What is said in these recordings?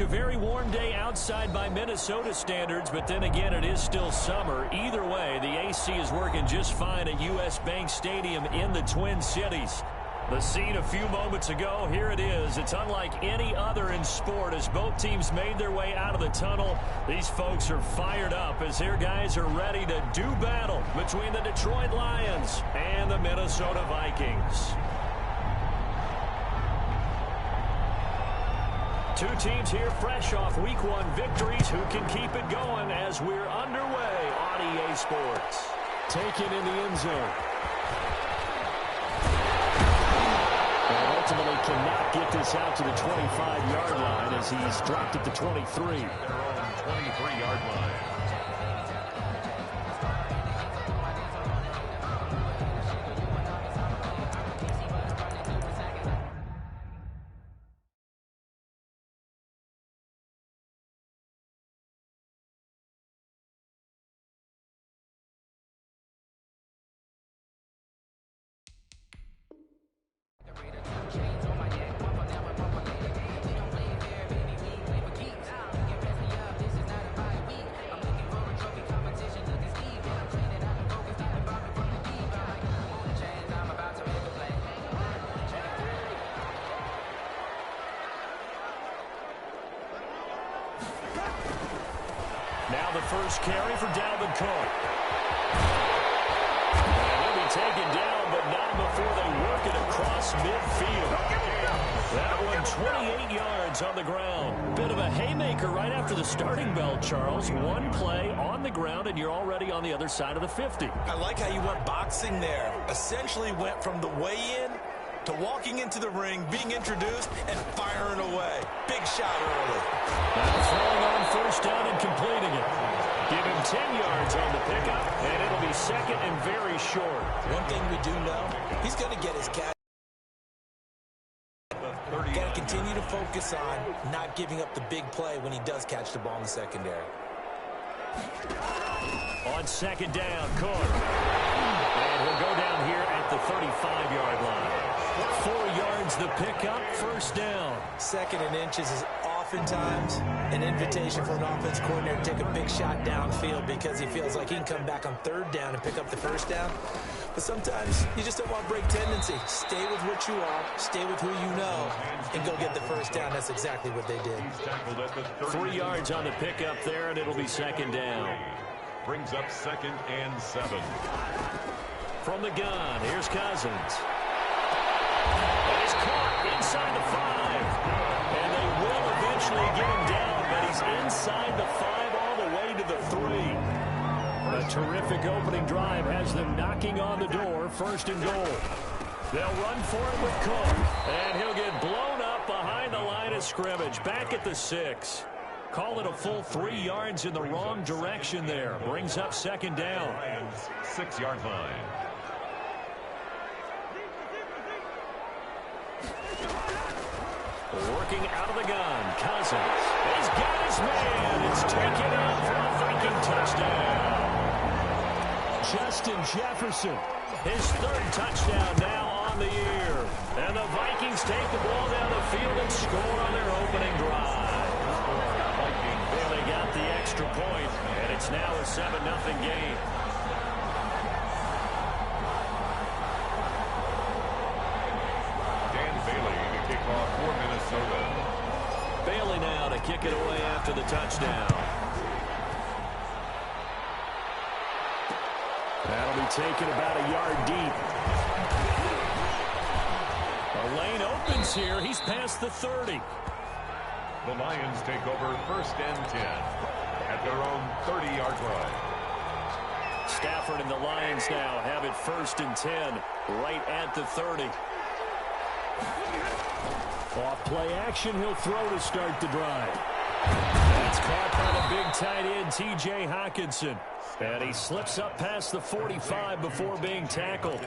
A very warm day outside by Minnesota standards, but then again, it is still summer. Either way, the AC is working just fine at U.S. Bank Stadium in the Twin Cities. The scene a few moments ago, here it is. It's unlike any other in sport as both teams made their way out of the tunnel. These folks are fired up as their guys are ready to do battle between the Detroit Lions and the Minnesota Vikings. Two teams here fresh off Week 1 victories who can keep it going as we're underway on EA Sports. Taken in the end zone. And ultimately cannot get this out to the 25-yard line as he's dropped at the 23. Their own 23-yard line. Now the first carry for Dalvin Cook. And he'll be taken down, but not before they work it across midfield. That one 28 yards on the ground. Bit of a haymaker right after the starting bell, Charles. One play on the ground, and you're already on the other side of the 50. I like how you went boxing there. Essentially went from the weigh-in to walking into the ring, being introduced, and firing away. Big shot early. Now throwing on first down and completing it. Give him 10 yards on the pickup, and it'll be second and very short. One thing we do know, he's going to get his catch. Got to continue to focus on not giving up the big play when he does catch the ball in the secondary. On second down, Cook. And he'll go down here at the 35-yard line. 4 yards the pickup, first down. Second and inches is oftentimes an invitation for an offense coordinator to take a big shot downfield because he feels like he can come back on third down and pick up the first down. But sometimes you just don't want to break tendency. Stay with what you are, stay with who you know, and go get the first down. That's exactly what they did. 3 yards on the pickup there, and it'll be second down. Brings up 2nd and 7. From the gun, here's Cousins. And he's caught inside the 5. And they will eventually get him down, but he's inside the 5 all the way to the 3. A terrific opening drive has them knocking on the door, first and goal. They'll run for it with Cook, and he'll get blown up behind the line of scrimmage, back at the 6. Call it a full 3 yards in the wrong direction there. Brings up second down. 6-yard line. Working out of the gun, Cousins. He's got his man. It's taken out for a Viking touchdown. Justin Jefferson, his 3rd touchdown now on the year. And the Vikings take the ball down the field and score on their opening drive. They got the extra point, and it's now a 7-0 game. For Minnesota. Bailey now to kick it away after the touchdown. That'll be taken about a yard deep. A lane opens here. He's past the 30. The Lions take over 1st and 10 at their own 30-yard line. Stafford and the Lions now have it 1st and 10 right at the 30. Off play action, he'll throw to start the drive. That's caught by the big tight end, T.J. Hockenson. And he slips up past the 45 before being tackled.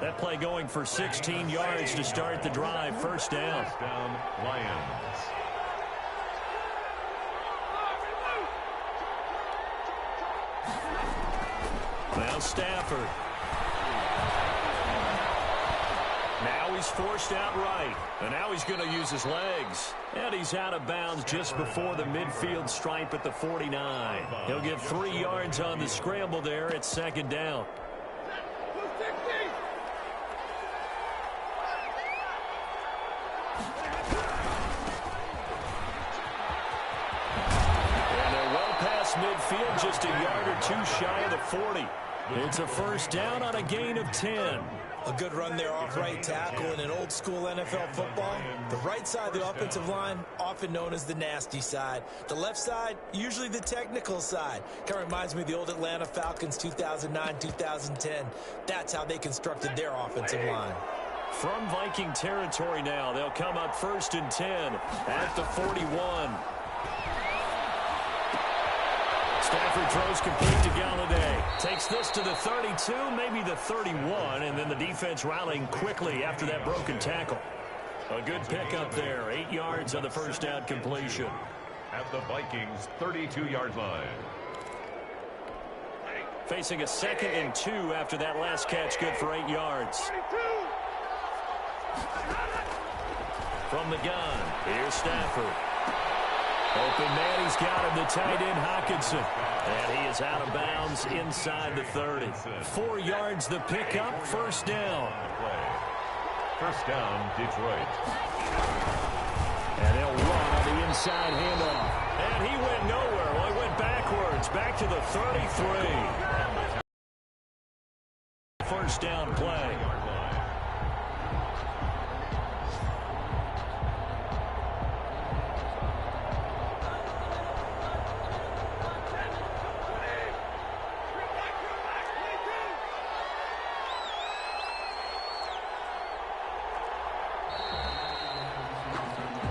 That play going for 16 yards to start the drive, first down. First down, Lions. Now Stafford. Now he's forced outright. And now he's going to use his legs. And he's out of bounds just before the midfield stripe at the 49. He'll get 3 yards on the scramble there at second down. And they're well past midfield, just a yard or 2 shy of the 40. It's a first down on a gain of 10. A good run there off right tackle in an old school NFL football. The right side of the offensive line, often known as the nasty side. The left side, usually the technical side. Kind of reminds me of the old Atlanta Falcons 2009-2010. That's how they constructed their offensive line. From Viking territory now, they'll come up 1st and 10 at the 41. Stafford throws complete to Galladay. Takes this to the 32, maybe the 31, and then the defense rallying quickly after that broken tackle. A good pickup there. 8 yards on the first down completion. At the Vikings' 32-yard line. Facing a 2nd and 2 after that last catch, good for 8 yards. From the gun, here's Stafford. Open man, he's got him, the tight end, Hockenson. And he is out of bounds inside the 30. 4 yards the pickup, first down. First down, Detroit. And they'll run on the inside handoff. And he went nowhere. Well, he went backwards, back to the 33. First down play.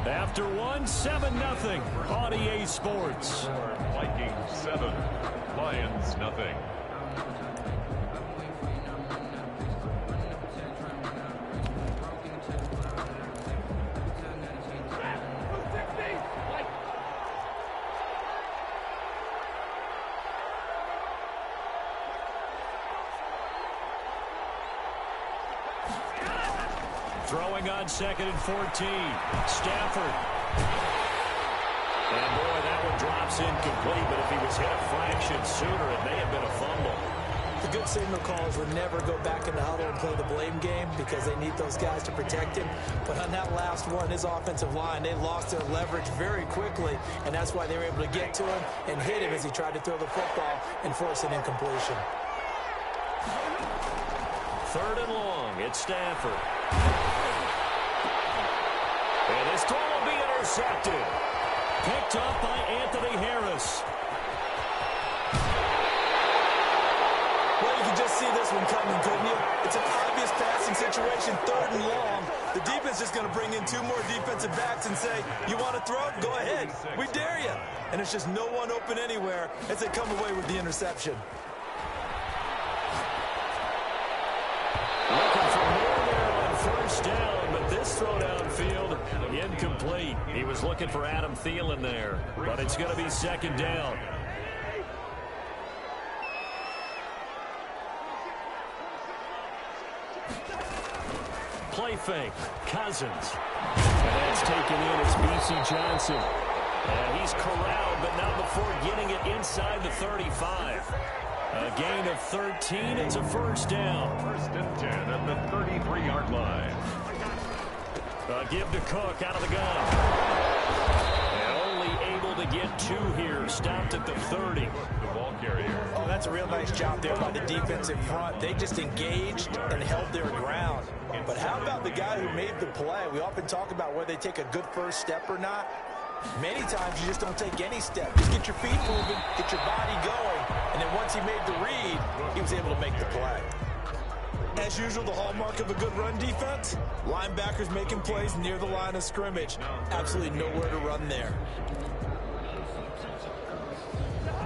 After 7-0 on EA Sports. Vikings 7, Lions nothing. Throwing on 2nd and 14. Stafford. And boy, that one drops incomplete, but if he was hit a fraction sooner, it may have been a fumble. The good signal callers would never go back in the huddle and play the blame game because they need those guys to protect him. But on that last one, his offensive line, they lost their leverage very quickly, and that's why they were able to get to him and hit him as he tried to throw the football and force an incompletion. 3rd and long, it's Stafford. And this throw will be intercepted. Picked up by Anthony Harris. Well, you can just see this one coming, couldn't you? It's an obvious passing situation, 3rd and long. The defense is going to bring in 2 more defensive backs and say, you want to throw it? Go ahead. We dare you. And it's just no one open anywhere as they come away with the interception. Looking for more there on first down, but this throw downfield, incomplete. He was looking for Adam Thielen there, but it's going to be 2nd down. Play fake, Cousins. And that's taken in as B.C. Johnson. And he's corralled, but not before getting it inside the 35. A gain of 13. It's a first down. 1st and 10 at the 33-yard line. Give to Cook out of the gun. And only able to get 2 here. Stopped at the 30. The ball carrier. Oh, that's a real nice job there by the defense in front. They just engaged and held their ground. But how about the guy who made the play? We often talk about whether they take a good first step or not. Many times you just don't take any step. Just get your feet moving, get your body going, and then once he made the read, he was able to make the play. As usual, the hallmark of a good run defense, linebackers making plays near the line of scrimmage. Absolutely nowhere to run there.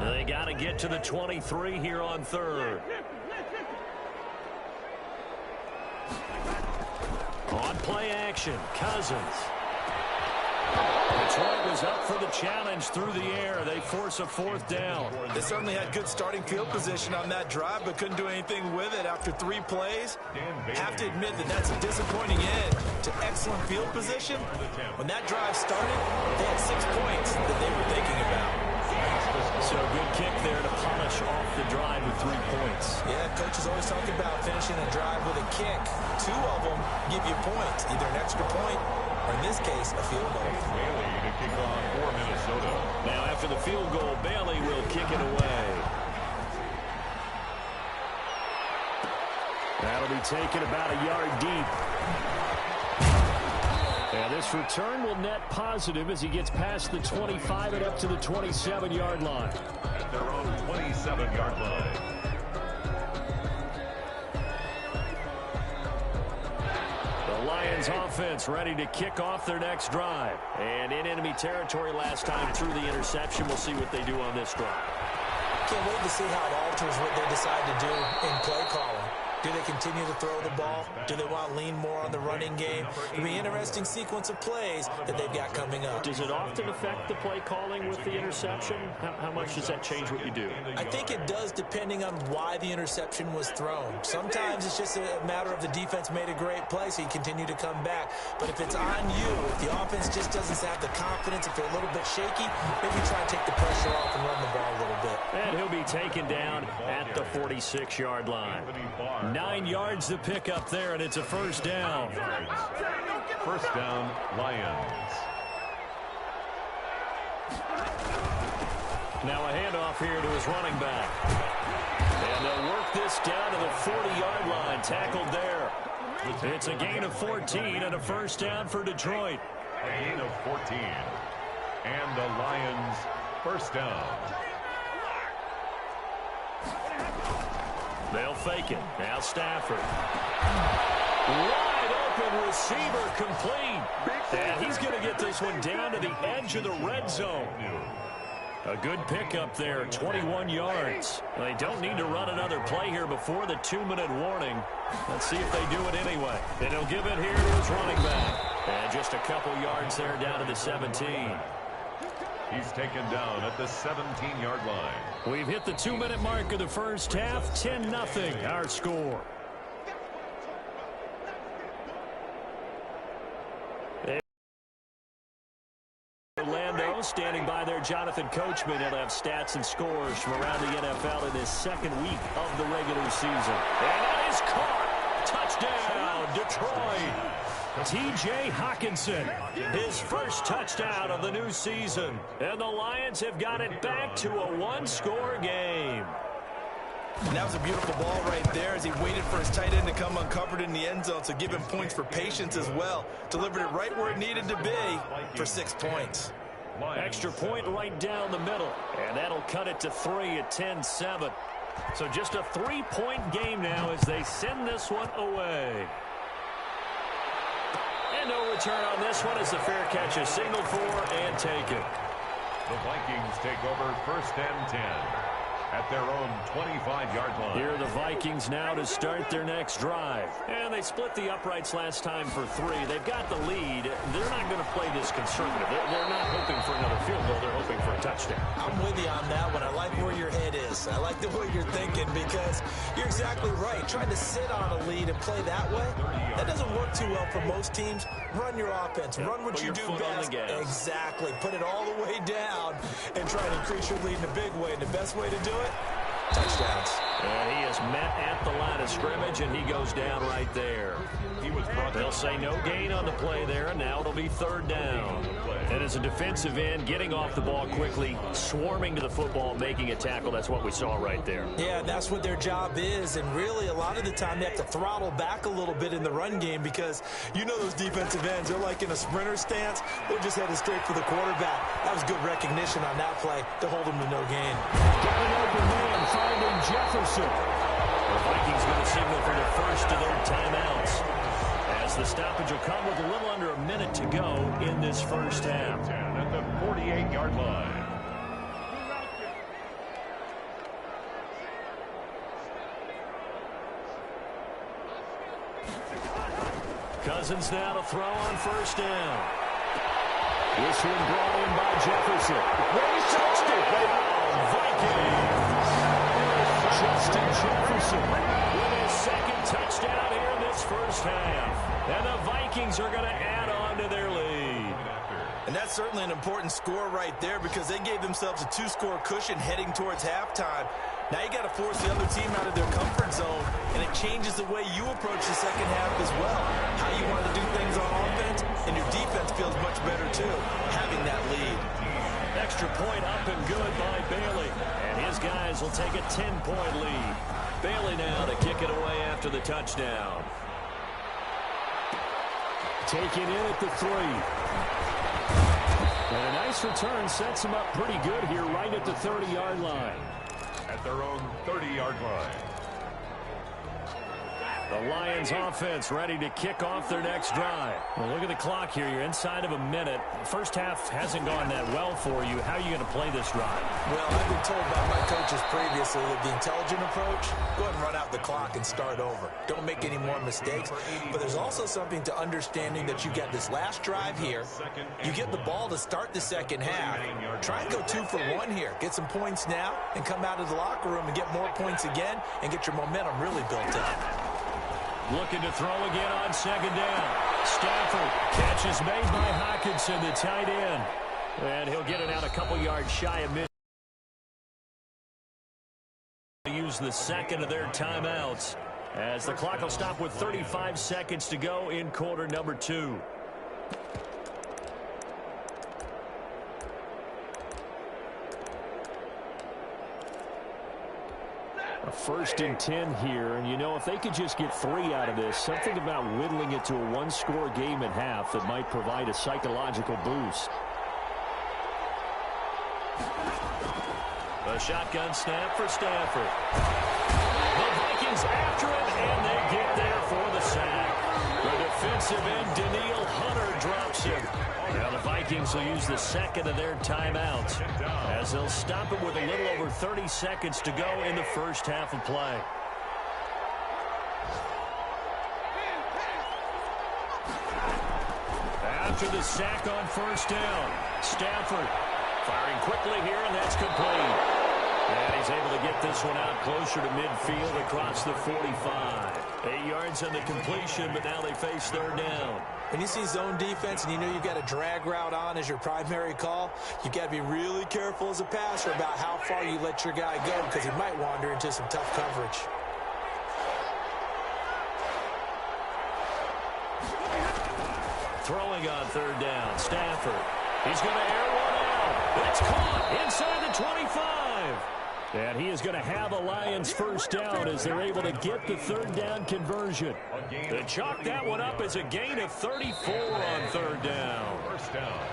They got to get to the 23 here on 3rd. On play action, Cousins. Detroit was up for the challenge through the air. They force a fourth down. They certainly had good starting field position on that drive, but couldn't do anything with it after 3 plays. Have to admit that that's a disappointing end to excellent field position. When that drive started, they had 6 points that they were thinking about. So good kick there to polish off the drive with 3 points. Yeah, coaches always talk about finishing a drive with a kick. 2 of them give you points, either an extra point or, in this case, a field goal. Bailey to kick off for Minnesota. Now, after the field goal, Bailey will kick it away. That'll be taken about a yard deep. And this return will net positive as he gets past the 25 and up to the 27-yard line. At their own 27-yard line. The Lions offense ready to kick off their next drive. And in enemy territory last time through the interception. We'll see what they do on this drive. Can't wait to see how it alters what they decide to do in play calling. Do they continue to throw the ball? Do they want to lean more on the running game? It'll be an interesting sequence of plays that they've got coming up. Does it often affect the play calling with the interception? How much does that change what you do? I think it does depending on why the interception was thrown. Sometimes it's just a matter of the defense made a great play, so you continue to come back. But if it's on you, if the offense just doesn't have the confidence, if they're a little bit shaky, maybe try and take the pressure off and run the ball a little bit. And he'll be taken down at the 46-yard line. 9 yards to pick up there, and it's a first down. First down, Lions. Now a handoff here to his running back. And they'll work this down to the 40-yard line. Tackled there. It's a gain of 14 and a first down for Detroit. A gain of 14. And the Lions first down. They'll fake it. Now Stafford. Wide open receiver complete. And he's going to get this one down to the edge of the red zone. A good pickup there, 21 yards. They don't need to run another play here before the 2-minute warning. Let's see if they do it anyway. And he'll give it here to his running back. And just a couple yards there down to the 17. He's taken down at the 17-yard line. We've hit the 2-minute mark of the first half. 10-0 our score. Orlando standing by there. Jonathan Coachman. He'll have stats and scores from around the NFL in his second week of the regular season. And that is caught. Touchdown, Detroit. T.J. Hockenson, his first touchdown of the new season. And the Lions have got it back to a 1-score game. And that was a beautiful ball right there as he waited for his tight end to come uncovered in the end zone, so give him points for patience as well. Delivered it right where it needed to be for 6 points. Extra point right down the middle. And that'll cut it to 3 at 10-7. So just a 3-point game now as they send this one away. And no return on this one as the fair catch is signaled for and taken. The Vikings take over first and 10 at their own 25-yard line. Here are the Vikings now to start their next drive. And they split the uprights last time for 3. They've got the lead. They're not going to play this conservative. They're not hoping for another field goal. They're hoping for a touchdown. I'm with you on that one. I like where your head is. I like the way you're thinking because you're exactly right. Trying to sit on a lead and play that way, that doesn't work too well for most teams. Run your offense. Run what you do best. Exactly. Put it all the way down and try to increase your lead in a big way. And the best way to do it, touchdowns. And he is met at the line of scrimmage, and he goes down right there. They'll say no gain on the play there, and now it'll be third down. And as a defensive end, getting off the ball quickly, swarming to the football, making a tackle, that's what we saw right there. Yeah, that's what their job is, and really a lot of the time they have to throttle back a little bit in the run game because you know those defensive ends, they're like in a sprinter stance. They're just headed straight for the quarterback. That was good recognition on that play to hold him to no gain. Got an open man, finding Jefferson. The Vikings going to signal for the first of their timeouts, as the stoppage will come with a little under a minute to go in this first half. At the 48-yard line. Cousins now to throw on first down. This one brought in by Jefferson. Great touchdown. Vikings. Justin Jefferson with his second touchdown here in this first half. And the Vikings are going to add on to their lead. And that's certainly an important score right there because they gave themselves a 2-score cushion heading towards halftime. Now you got to force the other team out of their comfort zone, and it changes the way you approach the second half as well. How you want to do things on offense, and your defense feels much better too, having that lead. Extra point up and good by Bailey. And his guys will take a 10-point lead. Bailey now to kick it away after the touchdown. Taken in at the 3. And a nice return sets him up pretty good here right at the 30-yard line. At their own 30-yard line. The Lions offense ready to kick off their next drive. Well, look at the clock here. You're inside of a minute. First half hasn't gone that well for you. How are you going to play this drive? Well, I've been told by my coaches previously that the intelligent approach, go ahead and run out the clock and start over. Don't make any more mistakes. But there's also something to understanding that you get this last drive here. You get the ball to start the second half. Try and go 2 for 1 here. Get some points now and come out of the locker room and get more points again and get your momentum really built up. Looking to throw again on second down. Stafford. Catch is made by Hockenson, the tight end. And he'll get it out a couple yards shy of mid. Use the second of their timeouts as the clock will stop with 35 seconds to go in quarter number 2. A 1st and 10 here, and you know, if they could just get 3 out of this, something about whittling it to a 1-score game at half that might provide a psychological boost. A shotgun snap for Stafford. The Vikings after it, and they get there for the sack. The defensive end, Daniil Hunter, drops him. Now the Vikings will use the second of their timeouts as they'll stop it with a little over 30 seconds to go in the first half of play. After the sack on first down, Stafford firing quickly here, and that's complete. And he's able to get this one out closer to midfield across the 45. 8 yards on the completion, but now they face third down. When you see zone defense and you know you've got a drag route on as your primary call, you've got to be really careful as a passer about how far you let your guy go because he might wander into some tough coverage. Throwing on third down, Stafford. He's going to air one out. It's caught inside the 25. And he is going to have a Lions first down as they're able to get the third down conversion. They chalk that one up as a gain of 34 on third down.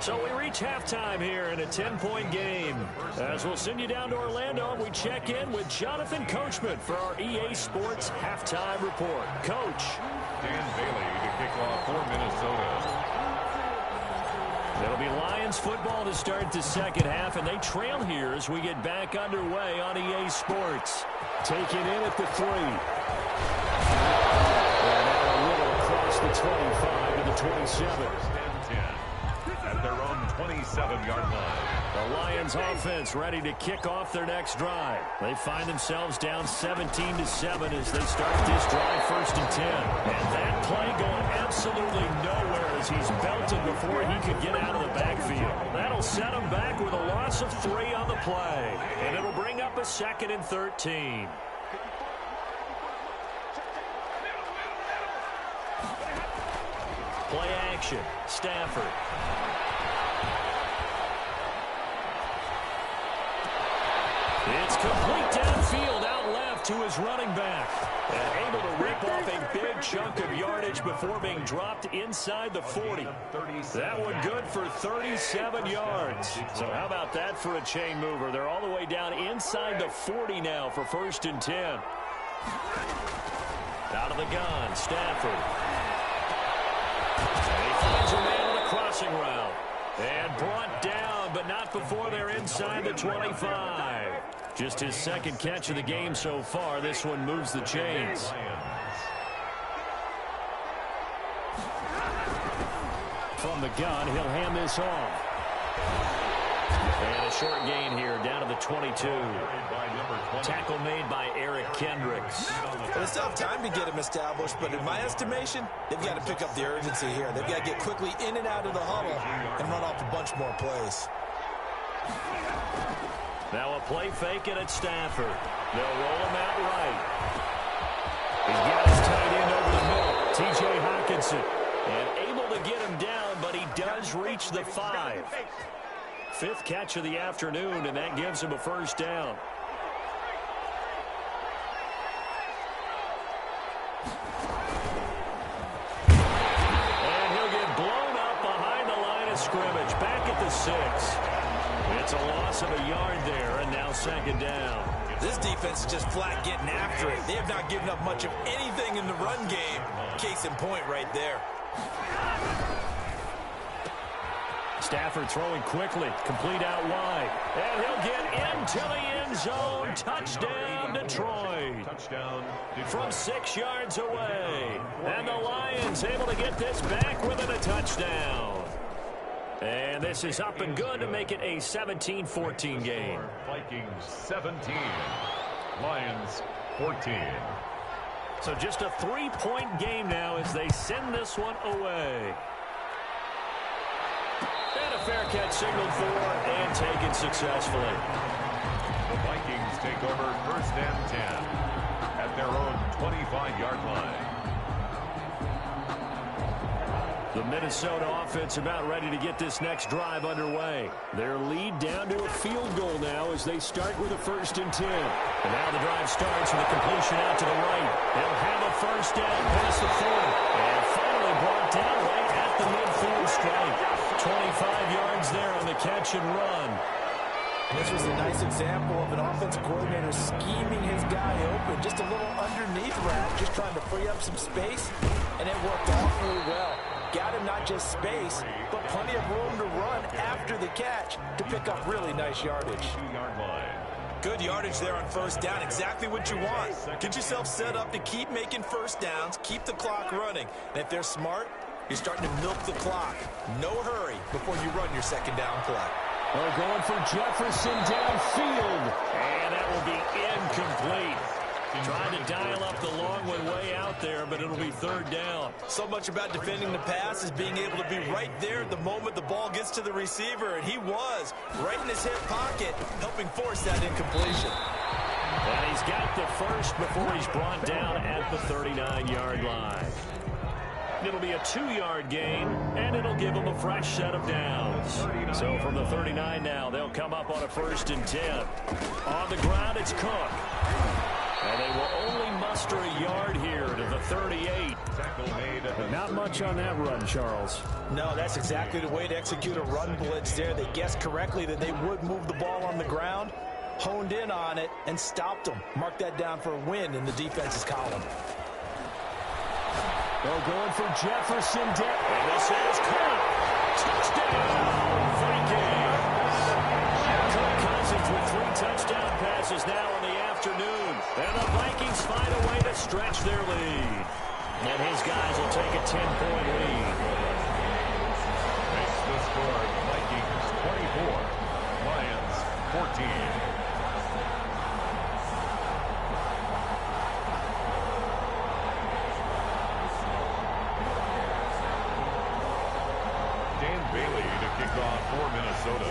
So we reach halftime here in a 10-point game. As we'll send you down to Orlando, we check in with Jonathan Coachman for our EA Sports Halftime Report. Coach. Dan Bailey to kick off for Minnesota. It'll be Lions football to start the second half, and they trail here as we get back underway on EA Sports. Taken in at the 3. And now a little across the 25 to the 27. At their own 27-yard line. The Lions offense ready to kick off their next drive. They find themselves down 17-7 as they start this drive 1st and 10. And that play going absolutely nowhere as he's belted before he could get out of the backfield. That'll set him back with a loss of 3 on the play. And it'll bring up a 2nd and 13. Play action. Stafford. It's complete downfield out left to his running back. And able to rip off a big chunk of yardage before being dropped inside the 40. That one good for 37 yards. So how about that for a chain mover? They're all the way down inside the 40 now for 1st and 10. Out of the gun, Stafford. And he finds a man on a crossing route. And brought down, but not before they're inside the 25. Just his 2nd catch of the game so far. This one moves the chains. From the gun, he'll hand this off. And a short gain here, down to the 22. Tackle made by Eric Kendricks. Well, they still have time to get him established, but in my estimation, they've got to pick up the urgency here. They've got to get quickly in and out of the huddle and run off a bunch more plays. Now a play fake it at Stafford. They'll roll him out right. He's got his tight end over the middle, T.J. Hawkinson. And able to get him down, but he does reach the 5. Fifth catch of the afternoon, and that gives him a first down. And he'll get blown up behind the line of scrimmage, back at the 6. It's a loss of a yard there, and now second down. This defense is just flat getting after it. They have not given up much of anything in the run game. Case in point right there. Stafford throwing quickly, complete out wide. And he'll get into the end zone. Touchdown, Detroit. Touchdown. From 6 yards away. And the Lions able to get this back within a touchdown. And this is up and good to make it a 17-14 game. Vikings 17. Lions 14. So just a 3-point game now as they send this one away. And a fair catch signaled for and taken successfully. The Vikings take over first and 10 at their own 25-yard line. The Minnesota offense about ready to get this next drive underway. Their lead down to a field goal now as they start with a first and 10. And now the drive starts with a completion out to the right. They'll have a first down past the 40. And finally brought down right at the midfield stripe. 25 yards there on the catch and run. This was a nice example of an offensive coordinator scheming his guy open. Just a little underneath route, just trying to free up some space, and it worked awfully well. Got him not just space, but plenty of room to run after the catch to pick up really nice yardage. 2-yard line. Good yardage there on first down, exactly what you want. Get yourself set up to keep making first downs, keep the clock running. And if they're smart, you're starting to milk the clock. No hurry before you run your second down play. They're going for Jefferson downfield. And that will be incomplete. Trying to dial up the long one way out there, but it'll be third down. So much about defending the pass is being able to be right there at the moment the ball gets to the receiver, and he was right in his hip pocket, helping force that incompletion. And he's got the first before he's brought down at the 39-yard line. It'll be a 2-yard gain, and it'll give them a fresh set of downs. So from the 39 now, they'll come up on a first and 10. On the ground, it's Cook. And they will only muster a yard here to the 38. But not much on that run, Charles. No, that's exactly the way to execute a run blitz there. They guessed correctly that they would move the ball on the ground, honed in on it, and stopped them. Mark that down for a win in the defense's column. They're going for Jefferson. And this is caught. Touchdown, Vikings. Kirk Cousins with 3 touchdown passes now in the afternoon. And the Vikings find a way to stretch their lead. And his guys will take a 10-point lead. Makes the score Vikings 24, Lions 14. Bailey to kick off for Minnesota.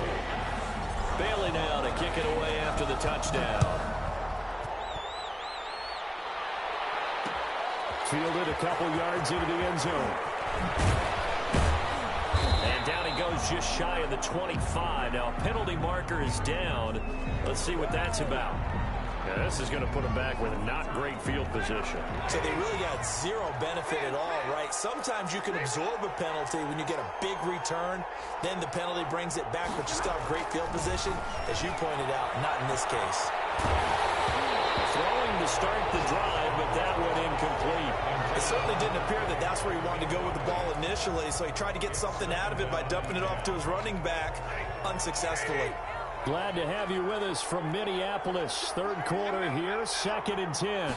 Bailey now to kick it away after the touchdown. Fielded a couple yards into the end zone. And down he goes just shy of the 25. Now a penalty marker is down. Let's see what that's about. Yeah, this is going to put them back with a not great field position. So they really got zero benefit at all, right? Sometimes you can absorb a penalty when you get a big return. Then the penalty brings it back, but you still have great field position. As you pointed out, not in this case. Throwing to start the drive, but that went incomplete. It certainly didn't appear that that's where he wanted to go with the ball initially, so he tried to get something out of it by dumping it off to his running back unsuccessfully. Glad to have you with us from Minneapolis. Third quarter here, 2nd and 10.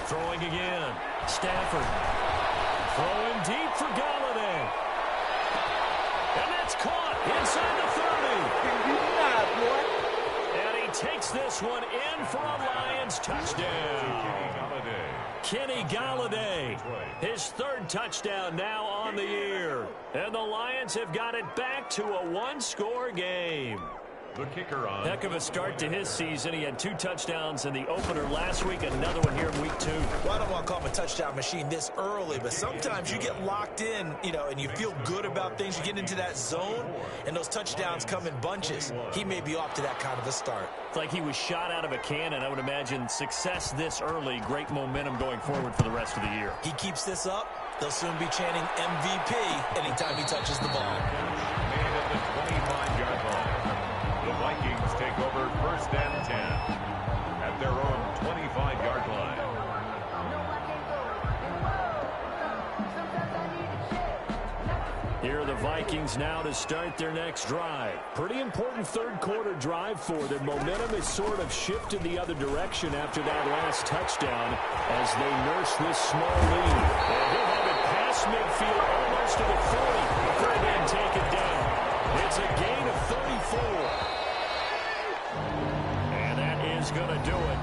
Throwing again. Stafford. Throwing deep for Galladay. And that's caught inside this one in for a Lions touchdown. Kenny Golladay, his third touchdown now on the year. And the Lions have got it back to a one-score game. The kicker on. Heck of a start to his season. He had 2 touchdowns in the opener last week, another one here in week 2. Well, I don't want to call him a touchdown machine this early, but sometimes you get locked in, and you feel good about things. You get into that zone, and those touchdowns come in bunches. He may be off to that kind of a start. It's like he was shot out of a cannon. I would imagine success this early, great momentum going forward for the rest of the year. He keeps this up, they'll soon be chanting MVP anytime he touches the ball. Made at the 25-yard line. The Vikings take over first and 10 at their own 25-yard line. Here are the Vikings now to start their next drive. Pretty important third-quarter drive for them. Momentum has sort of shifted the other direction after that last touchdown as they nurse this small lead. And he'll have it past midfield almost to the 40 before being taken down. It's a gain of 34. And that is going to do it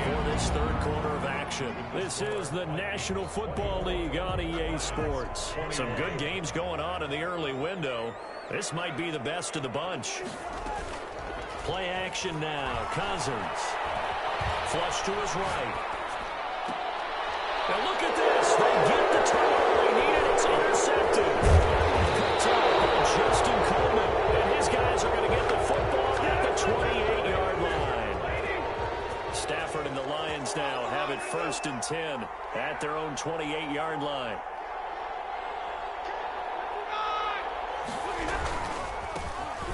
for this third quarter of action. This is the National Football League on EA Sports. Some good games going on in the early window. This might be the best of the bunch. Play action now. Cousins. Flush to his right. Now look at this. They get the turnover they needed. It's intercepted. Picked up by Justin Coleman. And his guys are going to get the football at the 28-yard line. Stafford and the Lions now have it 1st and 10 at their own 28-yard line.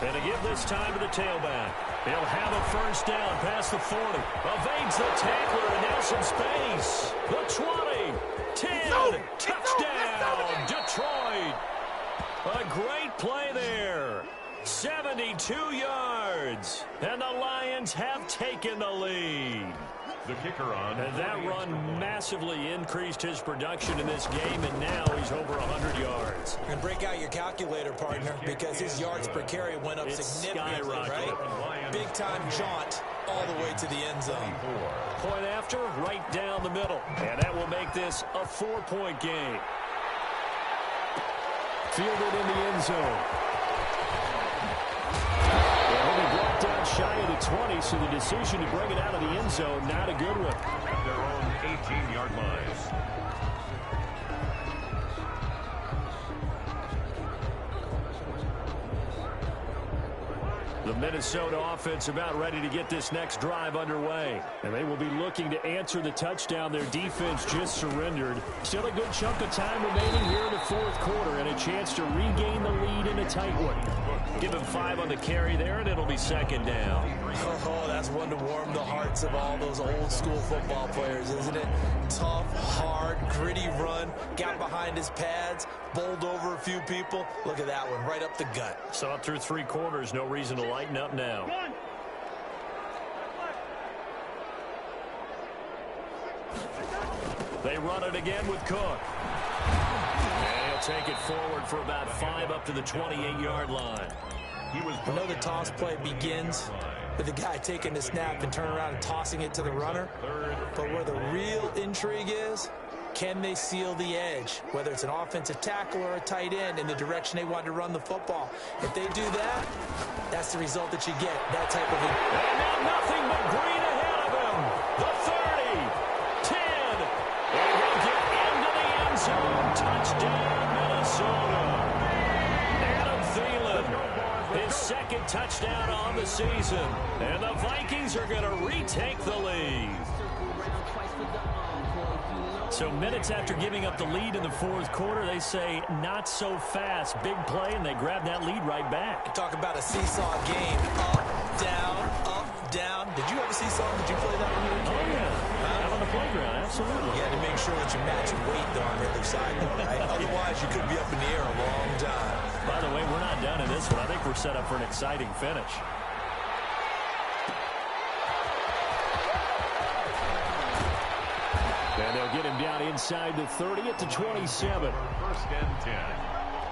And to give this time to the tailback. He'll have a first down past the 40. Evades the tackler and now some space. The 20, 10, touchdown, Detroit. A great play there. 72 yards. And the Lions have taken the lead. The kicker on. And that run massively increased his production in this game, and now he's over 100 yards. And break out your calculator, partner, because his yards per carry went up significantly, right? Big-time jaunt all the way to the end zone. Point after, right down the middle. And that will make this a 4-point game. Fielded in the end zone. Down shy of the 20, so the decision to bring it out of the end zone, not a good one. At their own 18-yard line. The Minnesota offense about ready to get this next drive underway. And they will be looking to answer the touchdown their defense just surrendered. Still a good chunk of time remaining here in the fourth quarter and a chance to regain the lead in a tight one. Give him 5 on the carry there, and it'll be 2nd down. Oh, that's one to warm the hearts of all those old-school football players, isn't it? Tough, hard, gritty run. Got behind his pads, bowled over a few people. Look at that one, right up the gut. Saw it through 3 quarters. No reason to lighten up now. They run it again with Cook. And he'll take it forward for about 5 up to the 28-yard line. I know the toss play begins with the guy taking the snap and turning around and tossing it to the runner. But where the real intrigue is, can they seal the edge, whether it's an offensive tackle or a tight end, in the direction they want to run the football? If they do that, that's the result that you get, that type of... And now nothing but green ahead of him. The 30, 10, and he'll get into the end zone. Touchdown, Minnesota. Adam Thielen, his 2nd touchdown on the season. And the Vikings are going to retake the lead. So minutes after giving up the lead in the fourth quarter, they say not so fast. Big play, and they grab that lead right back. Talk about a seesaw game. Up, down. Did you have a seesaw? Did you play that when you were a kid? Oh, yeah. Out on the playground, absolutely. You had to make sure that you match weight though on the other side, though, right? Otherwise, you could be up in the air a long time. By the way, we're not done in this one. I think we're set up for an exciting finish. And they'll get him down inside the 30 at the 27. 1st and 10.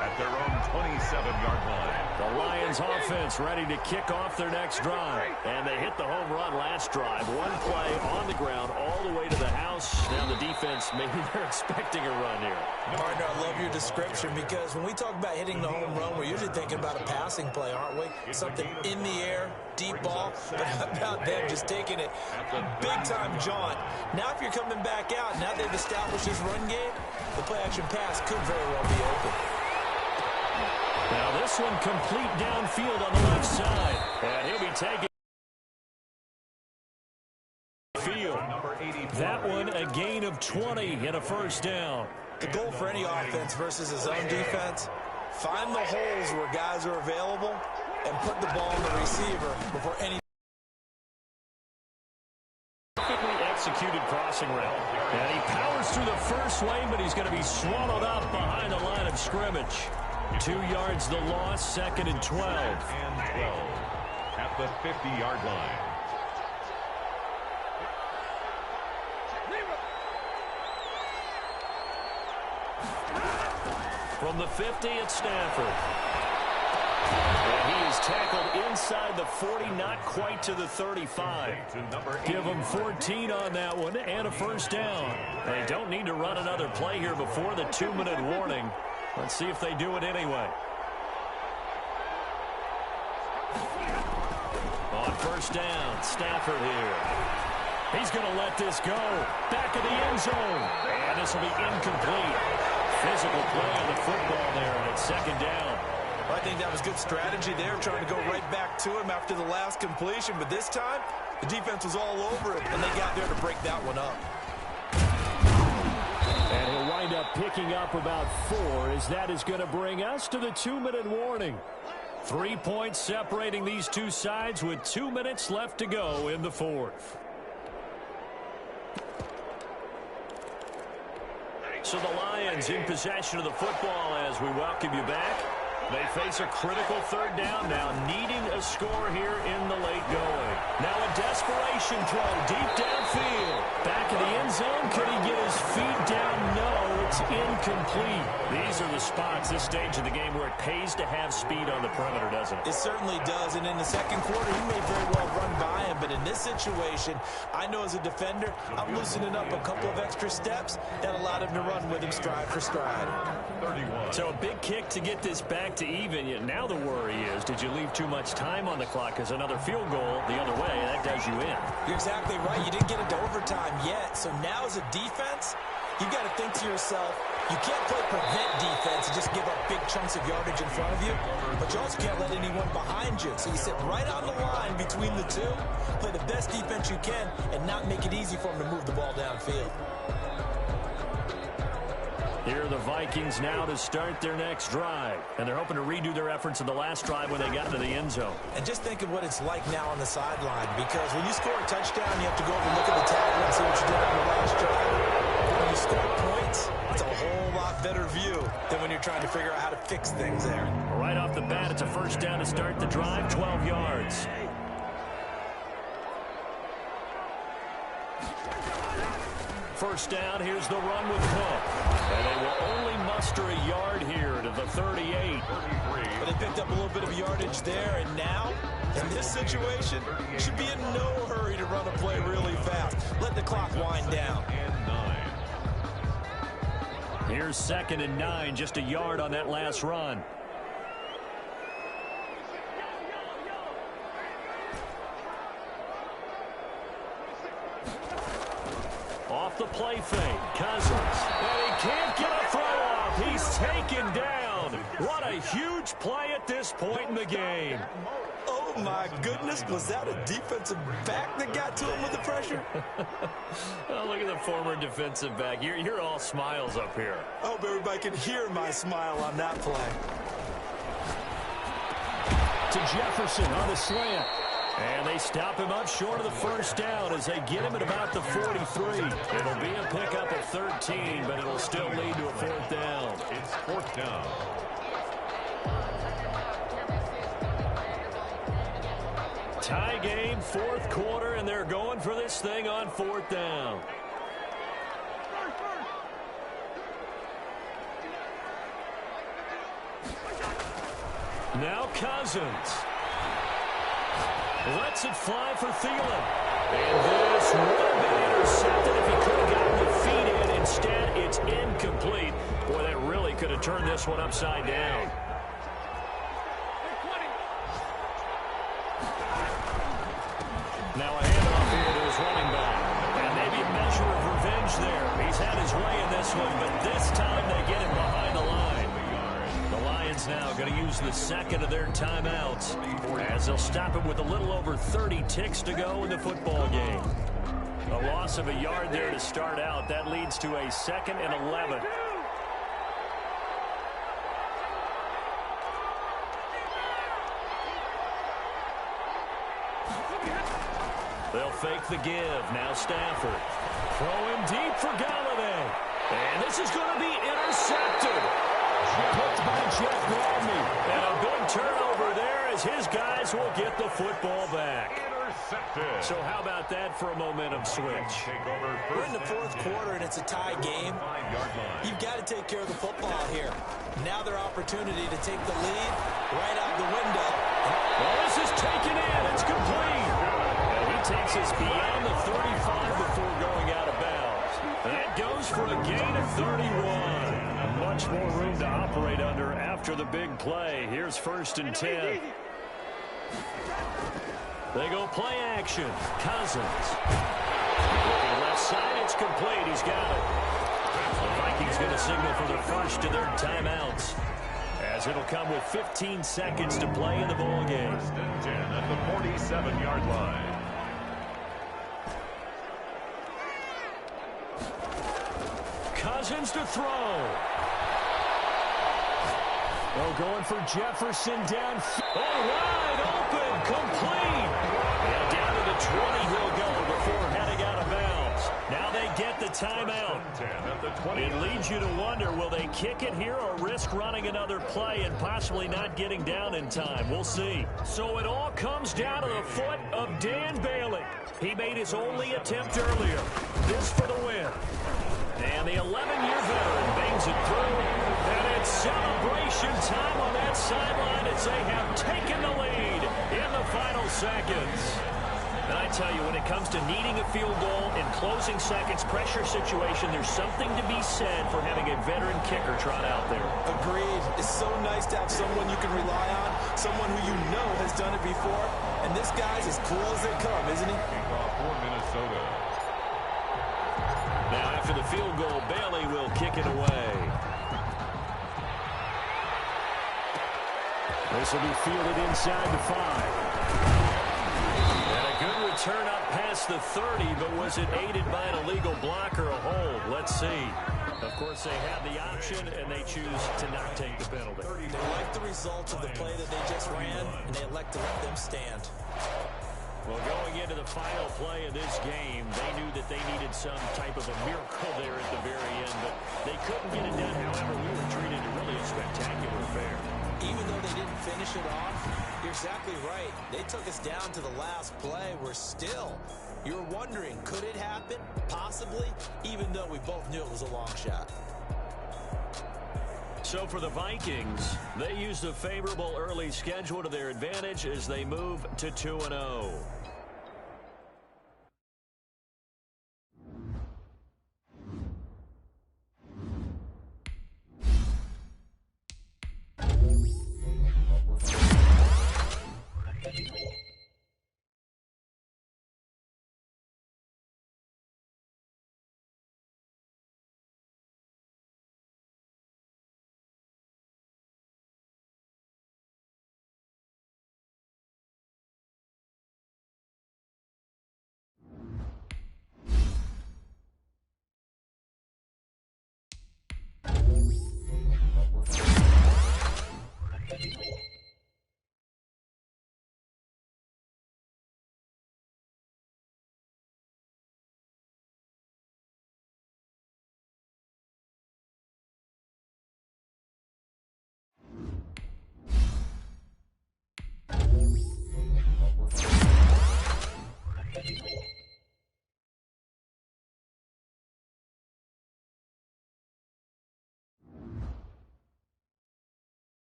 at their own 27-yard line. The Lions offense ready to kick off their next drive. And they hit the home run last drive. One play on the ground all the way to the house. Now the defense, maybe they're expecting a run here. Partner, I love your description because when we talk about hitting the home run, we're usually thinking about a passing play, aren't we? Something in the air, deep ball. But how about them just taking it big-time jaunt? Now if you're coming back out, now they've established this run game, the play-action pass could very well be open. Now this one complete downfield on the left side. And he'll be taking field. That one a gain of 20 and a first down. The goal for any offense versus his own defense, find the holes where guys are available and put the ball on the receiver before any perfectly executed crossing route. And he powers through the first lane, but he's going to be swallowed up behind the line of scrimmage. 2 yards the loss, second and 12. And 12 at the 50-yard line. From the 50 at Stanford. And he is tackled inside the 40, not quite to the 35. Give him 14 on that one and a first down. They don't need to run another play here before the 2-minute warning. Let's see if they do it anyway. On first down, Stafford here. He's going to let this go. Back of the end zone. And this will be incomplete. Physical play on the football there, and it's second down. Well, I think that was good strategy there, trying to go right back to him after the last completion. But this time, the defense was all over it, and they got there to break that one up. And he'll wind up picking up about 4, as that is going to bring us to the 2-minute warning. 3 points separating these two sides with 2 minutes left to go in the fourth. So the Lions in possession of the football as we welcome you back. They face a critical third down now, needing a score here in the late going. Now a desperation throw deep downfield. Back of the end zone. Could he get his feet down? No, it's incomplete. These are the spots, this stage of the game, where it pays to have speed on the perimeter, doesn't it? It certainly does, and in the second quarter, he may very well run by him, but in this situation, I know as a defender, I'm loosening up a couple of extra steps that allowed him to run with him stride for stride. 31. So a big kick to get this back to even. Yet now the worry is, did you leave too much time on the clock? Because another field goal the other way, that does you in. You're exactly right. You didn't get into overtime yet, so now as a defense, you've got to think to yourself, you can't play prevent defense and just give up big chunks of yardage in front of you, but you also can't let anyone behind you. So you sit right on the line between the two, play the best defense you can, and not make it easy for them to move the ball downfield. Here are the Vikings now to start their next drive. And they're hoping to redo their efforts in the last drive when they got to the end zone. And just think of what it's like now on the sideline, because when you score a touchdown, you have to go over and look at the table and see what you did on the last drive. When you score points, it's a whole lot better view than when you're trying to figure out how to fix things there. Right off the bat, it's a first down to start the drive, 12 yards. First down, here's the run with Cook. And they will only muster a yard here to the 38. But they picked up a little bit of yardage there, and now, in this situation, should be in no hurry to run a play really fast. Let the clock wind down. Here's second and 9, just a yard on that last run. Off the play fake, Cousins. And he can't get a throw off. He's taken down. What a huge play at this point in the game. Oh, my goodness. Was that a defensive back that got to him with the pressure? Oh, look at the former defensive back. You're all smiles up here. I hope everybody can hear my smile on that play. To Jefferson on the slant. And they stop him up short of the first down as they get him at about the 43. It'll be a pickup of 13, but it'll still lead to a fourth down. It's fourth down. Tie game, fourth quarter, and they're going for this thing on fourth down. Now Cousins. Lets it fly for Thielen. And this would have been intercepted if he could have gotten the feet in. Instead, it's incomplete. Boy, that really could have turned this one upside down. Now a handoff here to his running back. And maybe a measure of revenge there. He's had his way in this one, but this time they get him behind the line. The Lions now going to use the second of their timeouts as they'll stop it with a little over 30 ticks to go in the football game. A loss of a yard there to start out. That leads to a 2nd and 11. They'll fake the give. Now Stafford. Throwing deep for Galladay. And this is going to be intercepted. Picked by Jeff Gladney. And a big turnover there as his guys will get the football back. Intercepted. So how about that for a momentum switch? We're in the 4th quarter and it's a tie game. You've got to take care of the football here. Now their opportunity to take the lead right out the window. Well, this is taken in. It's complete. And he takes us beyond the 35 before going out of bounds. That goes for a gain of 31. Much more room to operate under after the big play. Here's 1st and 10. They go play action. Cousins. Looking left side, it's complete. He's got it. The Vikings going to signal for their first of their timeouts, as it'll come with 15 seconds to play in the ball game. 1st and 10 at the 47-yard line. Cousins to throw. Oh, going for Jefferson down. Oh, wide open, complete. And down to the 20 he'll go before heading out of bounds. Now they get the timeout. It leads you to wonder, will they kick it here or risk running another play and possibly not getting down in time? We'll see. So it all comes down to the foot of Dan Bailey. He made his only attempt earlier. This for the win. And the 11-year veteran bangs it through. And it's celebration time on that sideline as they have taken the lead in the final seconds. And I tell you, when it comes to needing a field goal in closing seconds, pressure situation, there's something to be said for having a veteran kicker trot out there. Agreed. It's so nice to have someone you can rely on, someone who you know has done it before. And this guy's as cool as they come, isn't he? Kickoff for Minnesota. Now after the field goal, Bailey will kick it away. This will be fielded inside the 5. And a good return up past the 30, but was it aided by an illegal block or a hold? Let's see. Of course, they have the option, and they choose to not take the penalty. They like the results of the play that they just ran, and they elect to let them stand. Well, going into the final play of this game, they knew that they needed some type of a miracle there at the very end, but they couldn't get it done. However, we were treated to really a spectacular affair. Even though they didn't finish it off, you're exactly right. They took us down to the last play. We're still, you're wondering, could it happen? Possibly, even though we both knew it was a long shot. So for the Vikings, they used a favorable early schedule to their advantage as they move to 2-0.